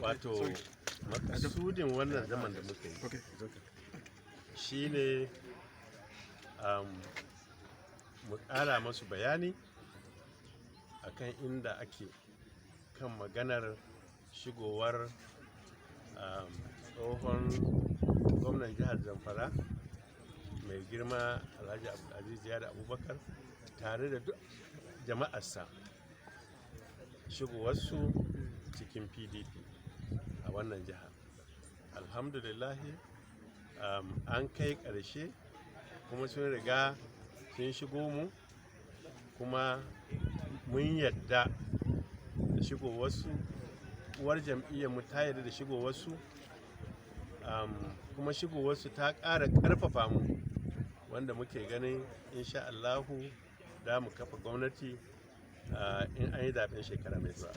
wato makasudin wannan zaman da muka yi shine mu ƙara masu bayani akan inda ake kan maganar shigowar tsohon gwamnan jihar Zamfara mai girma Alhaji Abdulaziz YARI Abubakar tare da duk jama'arsa shigowarsu cikin PDP a wannan jihar. Alhamdulillahi an kai ƙarshe kuma sun riga sun shigo mu, kuma mun yadda da shigowarsu, uwar jam'iyyar mu ta yarda da shigowarsu, kuma shigowarsu ta ƙara ƙarfafa mu, wanda muke ganin insha Allahu da mu kafa gwamnati in an yi zaɓen shekara mai zuwa.